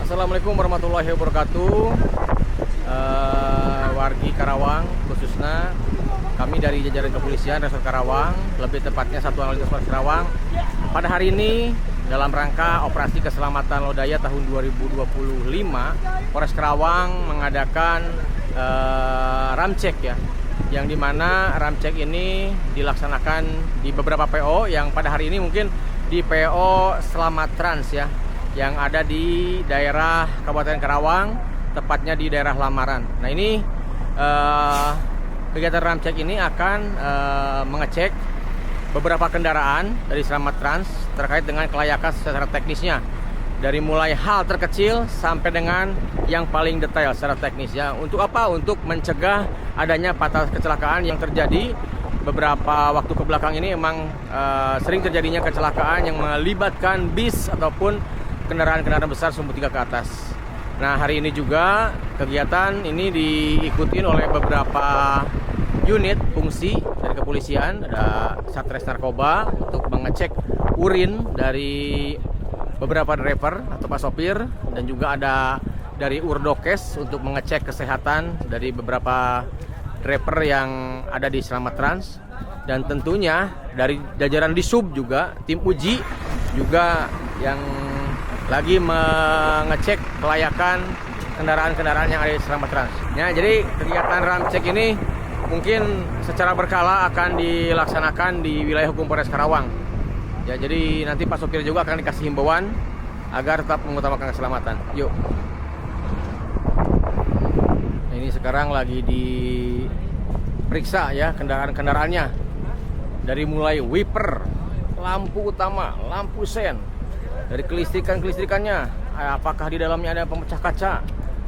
Assalamualaikum warahmatullahi wabarakatuh. Wargi Karawang khususnya kami dari jajaran kepolisian Resort Karawang, lebih tepatnya Satuan Lalu Lintas Polres Karawang, pada hari ini dalam rangka operasi keselamatan Lodaya tahun 2025, Polres Karawang mengadakan ramcek ya, yang dimana ramcek ini dilaksanakan di beberapa PO yang pada hari ini mungkin di PO Selamat Trans ya, yang ada di daerah Kabupaten Karawang, tepatnya di daerah Lamaran. Nah ini kegiatan ramcek ini akan mengecek beberapa kendaraan dari Selamat Trans terkait dengan kelayakan secara teknisnya, dari mulai hal terkecil sampai dengan yang paling detail secara teknis ya. Untuk apa? Untuk mencegah adanya fatal kecelakaan yang terjadi beberapa waktu kebelakang ini. Emang sering terjadinya kecelakaan yang melibatkan bis ataupun kendaraan-kendaraan besar sumbu 3 ke atas. Nah hari ini juga kegiatan ini diikuti oleh beberapa unit fungsi dari kepolisian, ada Satres Narkoba untuk mengecek urin dari beberapa driver atau pak sopir, dan juga ada dari Urdokes untuk mengecek kesehatan dari beberapa driver yang ada di Selamat Trans, dan tentunya dari jajaran di sub juga tim uji juga yang lagi mengecek kelayakan kendaraan-kendaraan yang ada di Selamat Trans. Ya, jadi kegiatan ramcek ini mungkin secara berkala akan dilaksanakan di wilayah hukum Polres Karawang. Ya, jadi nanti Pak Sopir juga akan dikasih himbauan agar tetap mengutamakan keselamatan. Yuk. Nah, ini sekarang lagi diperiksa ya kendaraan-kendaraannya. Dari mulai wiper, lampu utama, lampu sen, dari kelistrikannya, apakah di dalamnya ada pemecah kaca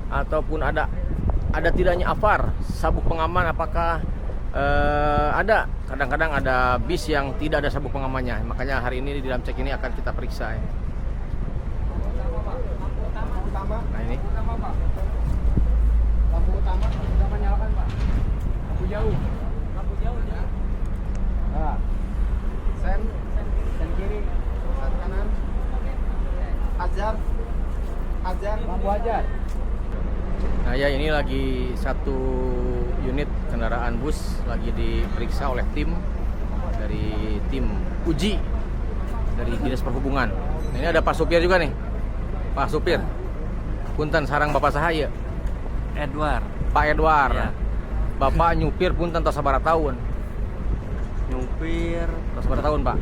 ataupun ada tidaknya AVAR, sabuk pengaman, apakah ada. Kadang-kadang ada bis yang tidak ada sabuk pengamannya, makanya hari ini di dalam cek ini akan kita periksa ya. Nah ini Lampu utama nyalakan Pak. Lampu jauh ya. Nah, sen kiri, sen kanan. Ajar, lampu ajar. Nah ya, ini lagi satu unit kendaraan bus lagi diperiksa oleh tim dari tim uji dari Dinas Perhubungan. Nah, ini ada Pak Supir juga nih. Pak Supir, punten sarang Bapak Sahaya. Edward. Pak Edward. Ya. Bapak nyupir punten tos sabaraha tahun? Nyupir Tos sabaraha tahun, Pak?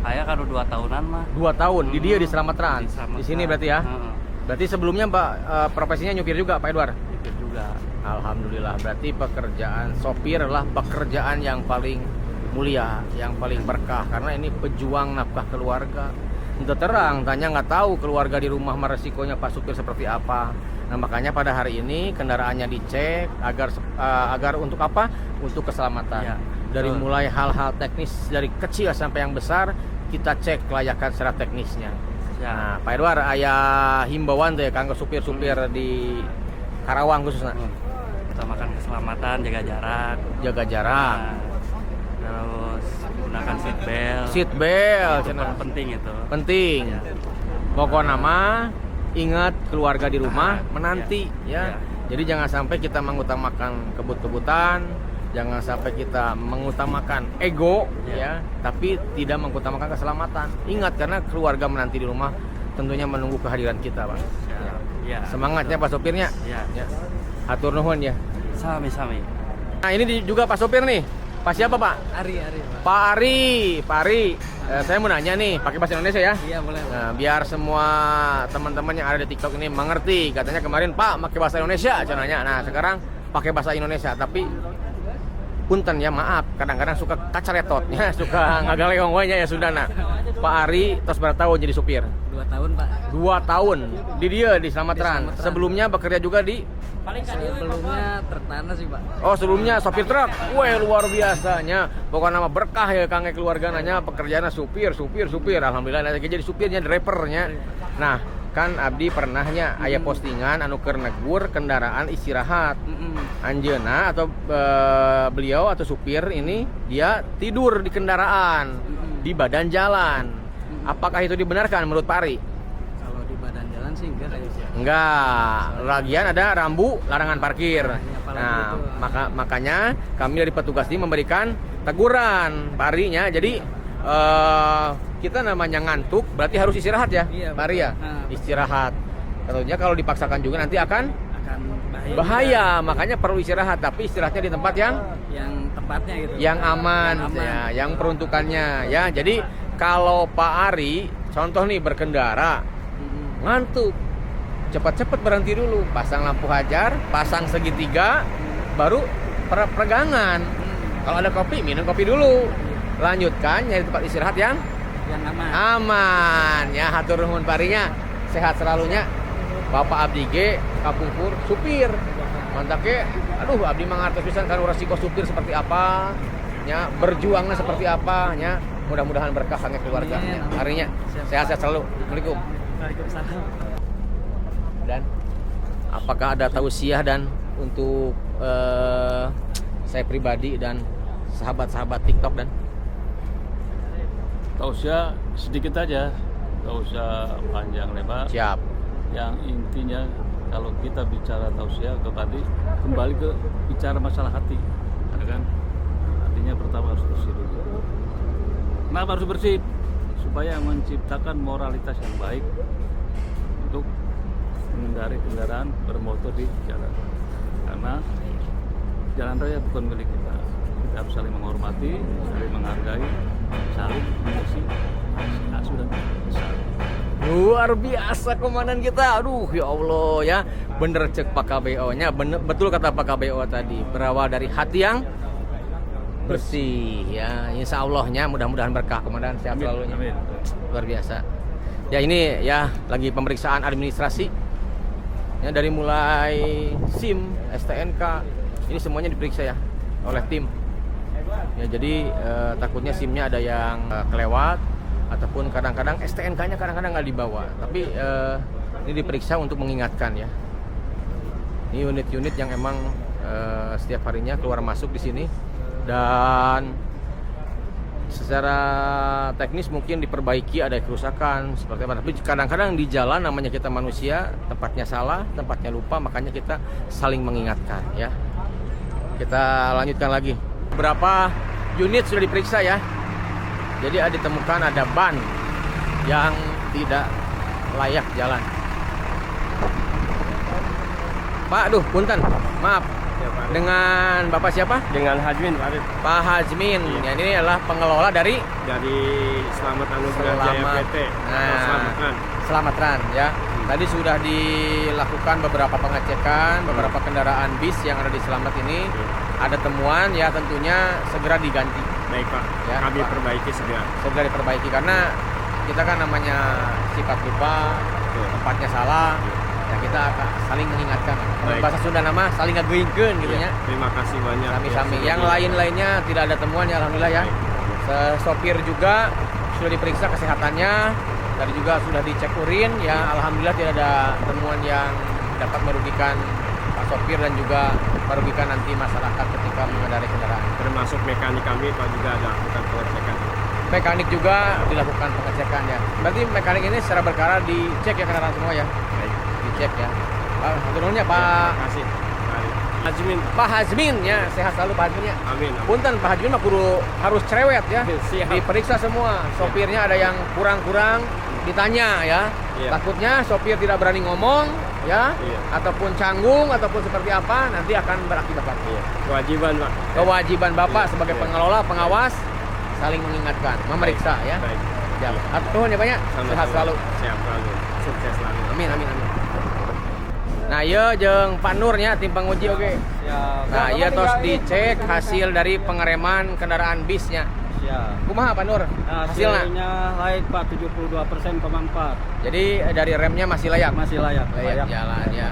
ayah kan 2 tahunan mah. 2 tahun di dia di Selamat Trans. Di Di sini Trans. berarti ya. Heeh. Berarti sebelumnya Pak profesinya nyupir juga Pak Edward? Nyupir juga. Alhamdulillah, berarti pekerjaan sopir adalah pekerjaan yang paling mulia, yang paling berkah, karena ini pejuang nafkah keluarga. Untuk terang, tanya nggak tahu keluarga di rumah resikonya Pak Supir seperti apa. Nah makanya pada hari ini kendaraannya dicek agar untuk apa? Untuk keselamatan. Ya, dari betul. mulai hal-hal teknis dari kecil sampai yang besar kita cek kelayakan secara teknisnya. Ya. Nah Pak Edward, ayah himbauan tuh ya kanggo supir-supir di Karawang khususnya. Kita makan keselamatan, jaga jarak. Jaga jarak, Nah, terus gunakan seat belt. seat belt, Itu cenah. penting itu. Penting. Ya. Pokoknya mah ingat keluarga di rumah menanti ya. Ya. Jadi jangan sampai kita mengutamakan kebut-kebutan, jangan sampai kita mengutamakan ego ya, tapi tidak mengutamakan keselamatan. Ingat, karena keluarga menanti di rumah tentunya menunggu kehadiran kita, Pak. Ya. Ya. Semangatnya Pak Sopirnya. Ya. Ya. Hatur nuhun ya. Sami-sami. Nah, ini juga Pak Sopir nih. Pak siapa, Pak? Ari. Pak Ari. Saya mau nanya nih, pakai bahasa Indonesia ya. Iya, boleh. Nah, biar semua teman-teman yang ada di TikTok ini mengerti. Katanya kemarin Pak pakai bahasa Indonesia, caranya. Nah, sekarang pakai bahasa Indonesia, tapi punten ya, maaf, kadang-kadang suka kacaletot ya, suka ngagaleong ya sudah. Nah, Pak Ari tos berapa tahun jadi supir? 2 tahun Pak. 2 tahun di dia di Selamat Di Trans. Selamat Trans. Sebelumnya bekerja juga di Sebelumnya truk tanah sih Pak. Oh, sebelumnya sopir truk. Wah, luar biasanya. Pokoknya nama berkah ya kange keluarga nanya pekerjaannya supir. Alhamdulillah nanti jadi supirnya, drivernya. Nah, kan Abdi pernahnya aya postingan anu keur negur kendaraan istirahat. Anjeuna atau beliau atau supir ini dia tidur di kendaraan di badan jalan. Apakah itu dibenarkan menurut Pak Ari? Kalau di badan jalan sih enggak kayaknya. Enggak, lagian ada rambu larangan parkir. Apalagi Nah, itu. makanya kami dari petugas ini memberikan teguran Pak Ari-nya. Jadi kita namanya ngantuk berarti harus istirahat ya, Iya, Pak Ari ya. betul. Nah, Istirahat. Tentunya kalau dipaksakan juga nanti akan akan bahaya. Makanya perlu istirahat, tapi istirahatnya di tempat yang tepatnya gitu. yang aman, Yang aman. ya, yang peruntukannya ya. Jadi kalau Pak Ari contoh nih berkendara Mm-mm. ngantuk, cepat-cepat berhenti dulu, pasang lampu hajar, pasang segitiga, baru peregangan. Kalau ada kopi, minum kopi dulu. Lanjutkan nyari tempat istirahat yang Yang aman. aman. Ya, hatur nuhun parinya. Sehat selalunya. Bapak Abdi G, Kapungkur, supir. Mantap ke, aduh Abdi mangartos pisan karo resiko supir seperti apa, nya berjuangnya seperti apa, nya mudah-mudahan berkah sange keluarga. Amin. Harinya sehat-sehat selalu. Assalamualaikum. Waalaikumsalam. Dan apakah ada tausiah dan untuk saya pribadi dan sahabat-sahabat TikTok dan Tausiah sedikit aja, nggak usah panjang lebar. siap. Yang intinya kalau kita bicara tausiah kembali ke bicara masalah hati, ya kan? Artinya pertama harus bersih dulu. Kenapa harus bersih? Supaya menciptakan moralitas yang baik untuk mengendari kendaraan bermotor di jalan. Karena jalan raya bukan milik kita. Kita harus saling menghormati, saling menghargai, saling mengisi asuh dan besar. Luar biasa komandan kita. Aduh ya Allah ya. Bener cek Pak KBO nya. Betul kata Pak KBO tadi. Berawal dari hati yang bersih ya. Insya Allahnya mudah-mudahan berkah komandan. Sehat Amin, selalu. amin. Luar biasa. Ya ini ya lagi pemeriksaan administrasi. Ya dari mulai SIM, STNK. Ini semuanya diperiksa ya oleh tim. Ya jadi takutnya SIM-nya ada yang kelewat ataupun kadang-kadang STNK-nya kadang-kadang nggak dibawa. Tapi ini diperiksa untuk mengingatkan ya. Ini unit-unit yang emang setiap harinya keluar masuk di sini dan secara teknis mungkin diperbaiki, ada kerusakan seperti apa. Tapi kadang-kadang di jalan namanya kita manusia, tempatnya salah, tempatnya lupa, makanya kita saling mengingatkan ya. Kita lanjutkan lagi. Beberapa unit sudah diperiksa ya. Jadi ditemukan ada ban yang tidak layak jalan. Pak, aduh, punten, maaf. Dengan Bapak siapa? Dengan Hajmin Pak Arif Pak Hajmin. Ya, ini adalah pengelola dari dari Selamat Anugerah Jaya Selamat. PT atau Nah, Selamatkan. Selamatkan ya. Tadi sudah dilakukan beberapa pengecekan, beberapa kendaraan bis yang ada di Selamat ini. Ada temuan ya, tentunya segera diganti. Baik Pak, Ya, kami Pak. perbaiki segera. Segera diperbaiki karena kita kan namanya sifat lupa, tempatnya salah. Ya kita akan saling mengingatkan. Baik. Bahasa Sunda nama saling ngageingkeun gitu ya. Terima kasih banyak. Sami-sami. Ya, Yang sudah lain-lainnya tidak ada temuan ya alhamdulillah ya. Sopir juga sudah diperiksa kesehatannya. Tadi juga sudah dicek urin ya, alhamdulillah tidak ada temuan yang dapat merugikan Pak sopir dan juga merugikan nanti masyarakat ketika mengendarai kendaraan. termasuk mekanik kami Pak juga ada lakukan pengecekan. Mekanik juga dilakukan pengecekan ya. Berarti mekanik ini secara berkala dicek ya kendaraan semua ya. Baik. Dicek ya. Pak, turunnya Ya, Pak terima kasih. Pak Arif. Hajmin. Pak Hajmin ya, sehat selalu Pak Hajmin ya. Amin. Punten Pak Hajmin mah kudu harus cerewet ya. Siap. Diperiksa semua. Sopirnya ada yang kurang-kurang ditanya ya. Iya. Takutnya sopir tidak berani ngomong ya, Iya. ataupun canggung ataupun seperti apa nanti akan berakibat. Iya. Kewajiban Pak. Kewajiban Bapak Iya. sebagai Iya. pengelola, pengawas saling mengingatkan, memeriksa ya. Baik. Ya, atur ya Pak ya. Sama-sama. Sehat selalu. Sehat selalu. Sukses selalu. Amin amin amin. Nah, ieu jeung Pak Nur nya tim penguji oge. Nah, ieu tos dicek hasil dari pengereman kendaraan bisnya. Siap. Kumaha Pak Nur? Hasilnya. Hasilnya layak Pak, 72,4. Jadi dari remnya masih layak. Masih layak. Layak jalan ya.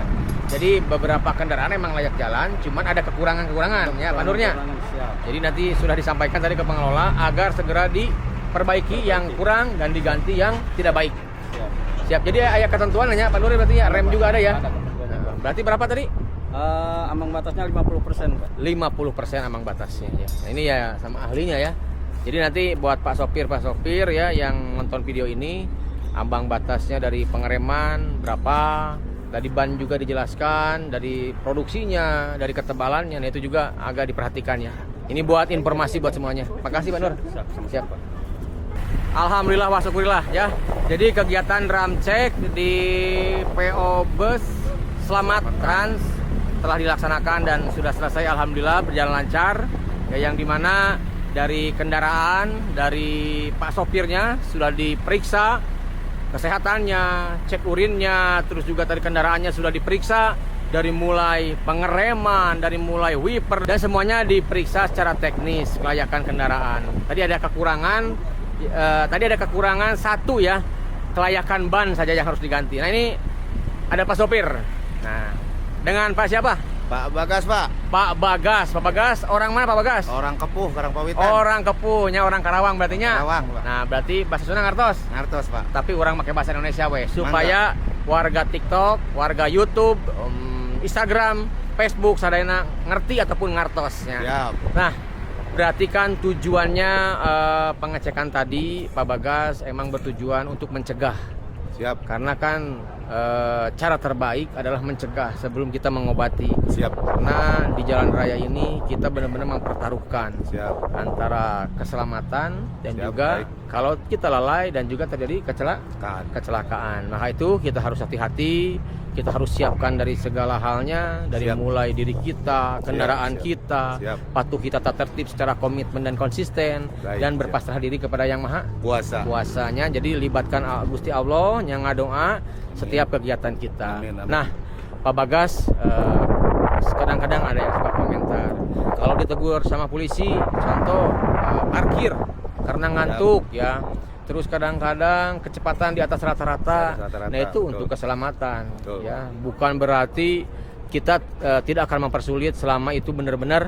Jadi beberapa kendaraan emang layak jalan, cuman ada kekurangan-kekurangan ya Pak Nurnya. Siap. Jadi nanti sudah disampaikan tadi ke pengelola agar segera diperbaiki yang kurang dan diganti yang tidak baik. Siap. Siap. Jadi ada ketentuan ya Pak Nur berarti ya rem juga ada ya. Ada ketentuan. Nah, berarti berapa tadi? Ambang batasnya 50%, Pak. 50% ambang batasnya ya. Nah, ini ya sama ahlinya ya. Jadi nanti buat Pak sopir ya yang nonton video ini ambang batasnya dari pengereman berapa, dari ban juga dijelaskan, dari produksinya, dari ketebalannya. Nah itu juga agak diperhatikan ya. Ini buat informasi buat semuanya. Makasih Pak Nur. Siap Pak. Alhamdulillah wa syukurillah ya. Jadi kegiatan drum check di PO Bus Selamat Trans telah dilaksanakan dan sudah selesai, alhamdulillah berjalan lancar ya, yang dimana dari kendaraan, dari Pak sopirnya sudah diperiksa kesehatannya, cek urinnya, terus juga dari kendaraannya sudah diperiksa, dari mulai pengereman, dari mulai wiper, dan semuanya diperiksa secara teknis kelayakan kendaraan. Tadi ada kekurangan satu ya, kelayakan ban saja yang harus diganti. Nah ini ada Pak sopir. Nah, dengan Pak siapa? Pak Bagas, Pak. Pak Bagas. Pak Bagas orang mana Pak Bagas? Orang Kepuh, Karangpawitan. Orang Kepuhnya, orang Karawang berartinya. Karawang, Pak. Nah, berarti bahasa Sunda ngartos. Ngartos, Pak. Tapi orang pakai bahasa Indonesia we, supaya warga TikTok, warga YouTube, Instagram, Facebook sadayana ngerti ataupun ngartosnya. Siap. Nah, berarti kan tujuannya pengecekan tadi Pak Bagas emang bertujuan untuk mencegah. Siap. Karena kan cara terbaik adalah mencegah sebelum kita mengobati. Siap. Karena di jalan raya ini kita benar-benar mempertaruhkan Siap. antara keselamatan dan Siap, juga baik. kalau kita lalai dan juga terjadi kecelakaan. Maka itu kita harus hati-hati, kita harus siapkan dari segala halnya, dari Siap. mulai diri kita, kendaraan siap. kita, Siap. patuhi tata tertib secara komitmen dan konsisten, Baik, dan siap. berpasrah diri kepada Yang Maha Puasa. Kuasanya. Jadi libatkan Gusti Allah yang ngadoa setiap kegiatan kita. Amin, amin. Nah, Pak Bagas kadang-kadang ada yang suka komentar kalau ditegur sama polisi, contoh parkir karena ngantuk ya. Terus kadang-kadang kecepatan di atas rata-rata. Nah itu betul. untuk keselamatan Betul. ya. Bukan berarti kita tidak akan mempersulit selama itu benar-benar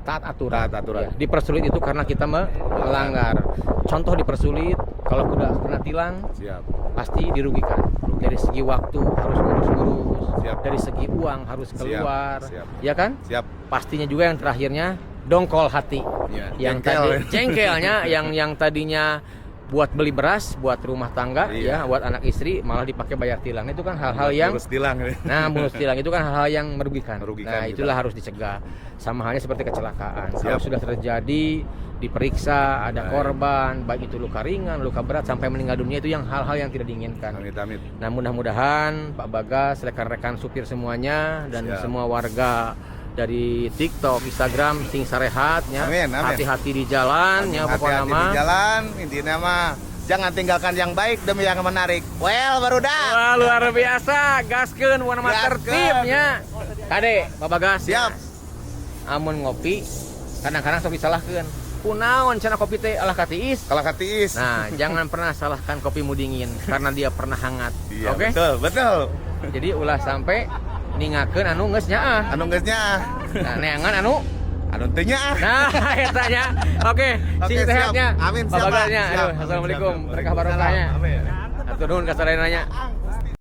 taat aturan. Taat aturan. Ya, dipersulit itu karena kita melanggar. Contoh dipersulit kalau udah kena tilang Siap. pasti dirugikan. Dari segi waktu harus ngurus-ngurus, Siap. dari segi uang harus Siap, keluar, siap. ya kan? Siap. Pastinya juga yang terakhirnya dongkol hati. Ya, Yang jengkel. tadi jengkelnya yang tadinya buat beli beras, buat rumah tangga, Iya. ya, buat anak istri malah dipakai bayar tilang. Itu kan hal-hal yang Terus tilang. Nah, bonus tilang itu kan hal-hal yang merugikan. Merugikan Nah, kita. itulah harus dicegah. Sama halnya seperti kecelakaan. Kalau Siap. sudah terjadi, diperiksa, ada Baik. korban, baik itu luka ringan, luka berat sampai meninggal dunia, itu yang hal-hal yang tidak diinginkan. Amit-amit. Nah, mudah-mudahan Pak Bagas, rekan-rekan supir semuanya dan Siap. semua warga dari TikTok, Instagram, sing sarehatnya, Amin, amin. hati-hati di jalan, ya pokoknya Hati-hati di mah. jalan, intinya mah jangan tinggalkan yang baik demi yang menarik. Well, barudak. Wah, luar biasa, gaskeun warna mah Gaskeun. tertibnya. Kade, Pak Bagas. Siap. Amun ngopi, kadang-kadang sok disalahkeun. Kunaon cenah kopi teh alah katiis. Kalau katiis. Nah, jangan pernah salahkan kopimu dingin karena dia pernah hangat. Iya, Oke? betul, betul. Jadi ulah sampai ningakeun anu geus nyaah. Anu geusnya. Nah, neangan anu. Anu teu nya. Nah, eta nya. Oke, Oke, sing siap. sehatnya. Amin, Pak siap, Pak. Bagasnya. Siap. Aduh, Amin, assalamualaikum. siap. Berkah barokahnya. Amin. Atur nuhun ka sarenanya.